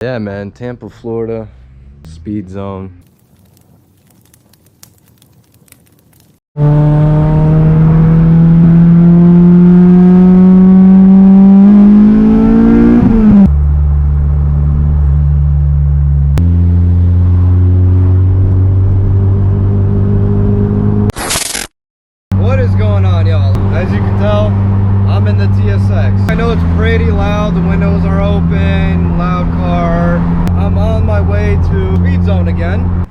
Yeah, man, Tampa, Florida, SpeedZone. What is going on, y'all? As you can tell, I'm in the TSX. I know it's pretty loud, the windows are open, loud car. I'm on my way to SpeedZone again.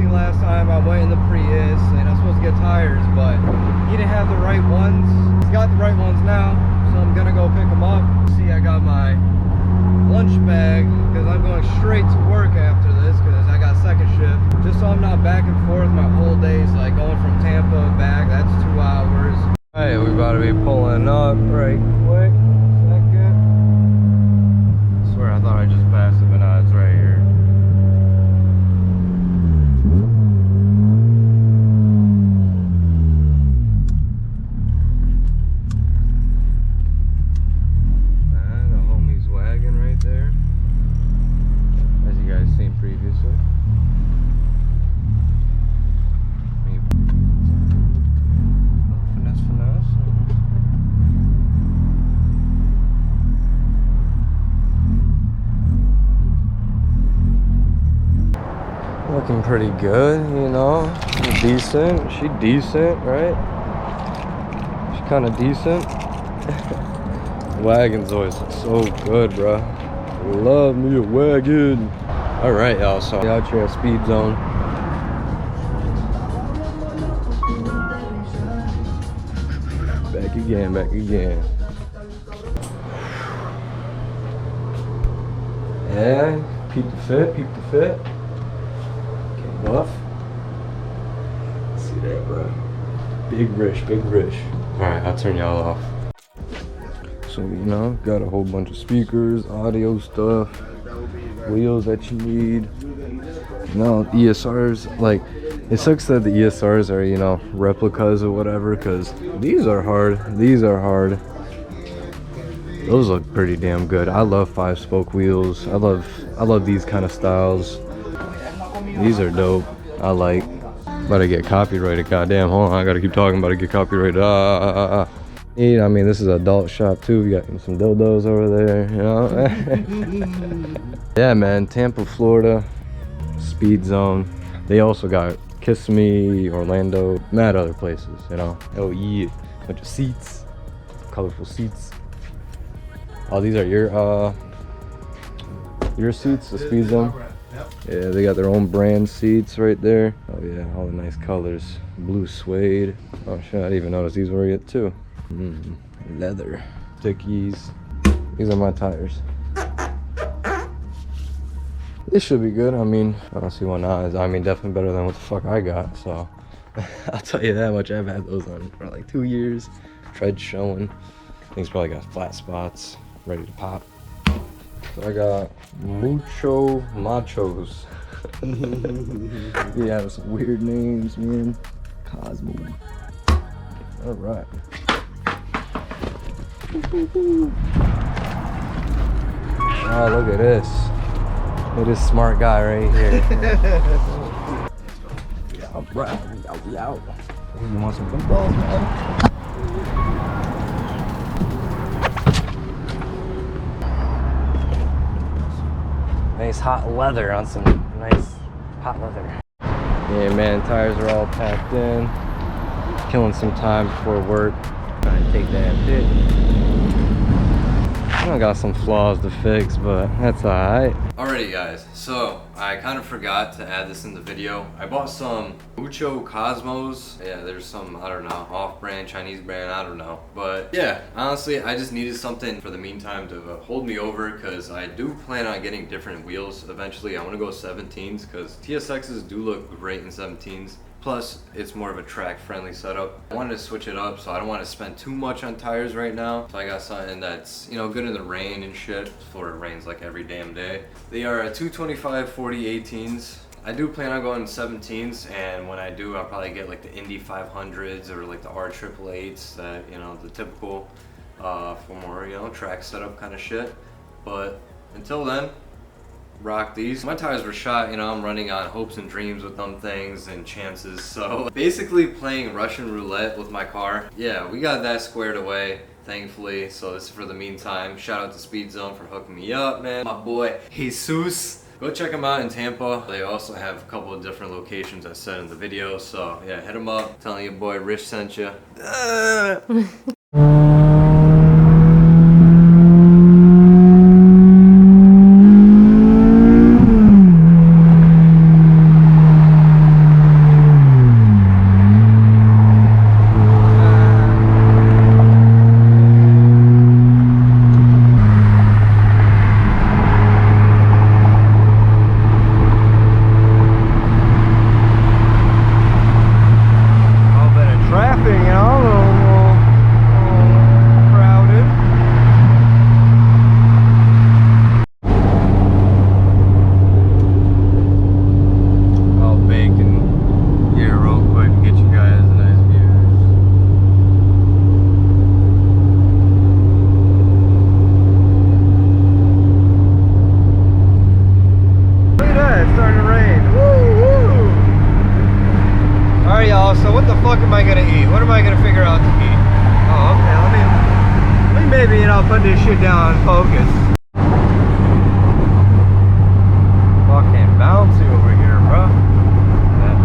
Last time I went in the Prius and I'm supposed to get tires, but he didn't have the right ones. He's got the right ones now, so I'm gonna go pick them up. See, I got my lunch bag because I'm going straight to work after this because I got second shift, just so I'm not back and forth my whole days, like going from Tampa back. That's 2 hours. Hey, we about to be pulling up right quick. Second. I swear I thought I just passed it, but no, it's right here. Previously. Finesse. Looking pretty good, you know. Decent. She decent, right? She kind of decent. Wagons always look so good, bro. Love me a wagon. All right, y'all, so out here at SpeedZone. Back again. Yeah, peep the fit. Get buff. See that, bro? Big rich. All right, I'll turn y'all off. So, you know, got a whole bunch of speakers, audio stuff. Wheels that you need. No, ESRs, like, it sucks that the ESRs are, you know, replicas or whatever, because these are hard. Those look pretty damn good. I love 5-spoke wheels. I love these kind of styles. These are dope. I like. About to get copyrighted. Goddamn, hold on, I gotta keep talking about to get copyrighted. Yeah, I mean, this is an adult shop too. We got some dildos over there, you know. Yeah, man, Tampa, Florida, SpeedZone. They also got Kissimmee, Orlando, mad other places, you know. Oh yeah, bunch of seats, colorful seats. Oh, these are your seats, the SpeedZone. Yeah, they got their own brand seats right there. Oh yeah, all the nice colors. Blue suede. Oh shit, I didn't even notice these were it too. Leather. Dickies. These are my tires. This should be good. I mean, I don't see why not. I mean, definitely better than what the fuck I got, so I'll tell you that much. I've had those on for like 2 years. Tread showing. Things probably got flat spots, ready to pop. So I got mucho machos. Yeah, some weird names, man. Cosmo. All right. Oh, look at this. Look at this smart guy right here. Yeah, all right. We out. You want some footballs, man? Nice hot leather on some nice hot leather. Yeah, man, tires are all packed in. Killing some time before work. Trying to take that hit. I got some flaws to fix, but that's alright. Alrighty guys, so I kind of forgot to add this in the video. I bought some Mucho Cosmos. Yeah, there's some, I don't know, off-brand, Chinese brand, I don't know. But yeah, honestly, I just needed something for the meantime to hold me over, because I do plan on getting different wheels eventually. I want to go 17s, because TSXs do look great in 17s. Plus, it's more of a track-friendly setup. I wanted to switch it up, so I don't want to spend too much on tires right now. So I got something that's, you know, good in the rain and shit. Florida rains like every damn day. They are 225 40 18s. I do plan on going 17s, and when I do, I'll probably get like the Indy 500s or like the R888s, that, you know, the typical for more, you know, track setup kind of shit. But until then, rock these. My tires were shot, you know, I'm running on hopes and dreams with them things and chances. So basically playing Russian roulette with my car. Yeah, we got that squared away, thankfully. So this is for the meantime. Shout out to SpeedZone for hooking me up, man. My boy Jesus. Go check them out in Tampa. They also have a couple of different locations I said in the video. So yeah, hit them up. Telling your boy Rich sent you. So what the fuck am I gonna eat? What am I gonna figure out to eat? Oh, okay, let me maybe, you know, put this shit down and focus. Fucking bouncy over here, bro. That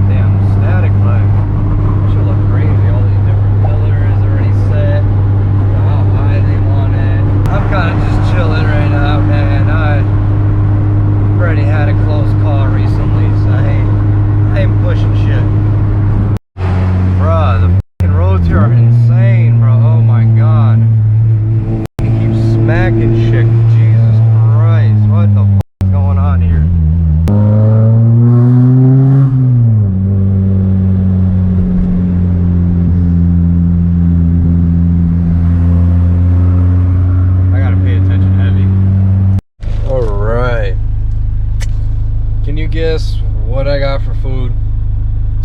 damn static leg. Should look crazy. All these different pillars already set. How high they want it. I'm kind of just chilling right now, man. I already had a close call recently, so I ain't pushing shit. Bruh, the fucking roads here are insane, bro. Oh my god. He keeps smacking shit. Jesus Christ. What the fuck is going on here? I gotta pay attention heavy. Alright. Can you guess what I got for food?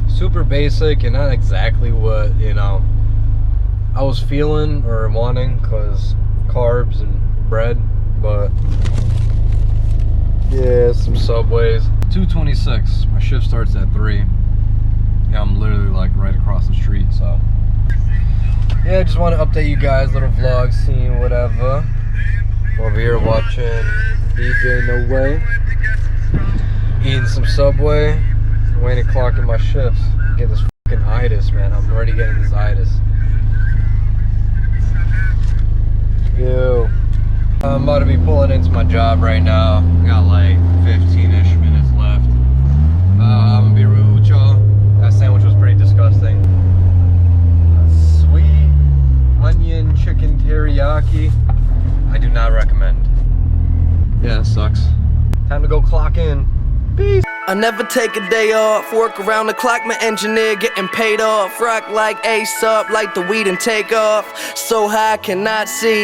Super basic and not exactly what, you know, I was feeling or wanting, because carbs and bread, but yeah, some Subways. 2:26, my shift starts at 3. Yeah, I'm literally like right across the street, so yeah, I just want to update you guys, little vlog, scene, whatever. Over here watching DJ No Way, eating some Subway, waiting to clock in my shifts. Get this fucking itis, man. I'm already getting this itis. Ew. I'm about to be pulling into my job right now. I got like 15-ish minutes left. I'm gonna be real with y'all. That sandwich was pretty disgusting. Sweet onion chicken teriyaki. I do not recommend. Yeah, it sucks. Time to go clock in. Peace. I never take a day off, work around the clock, my engineer getting paid off. Rock like Ace up, like the weed and take off. So high I cannot see.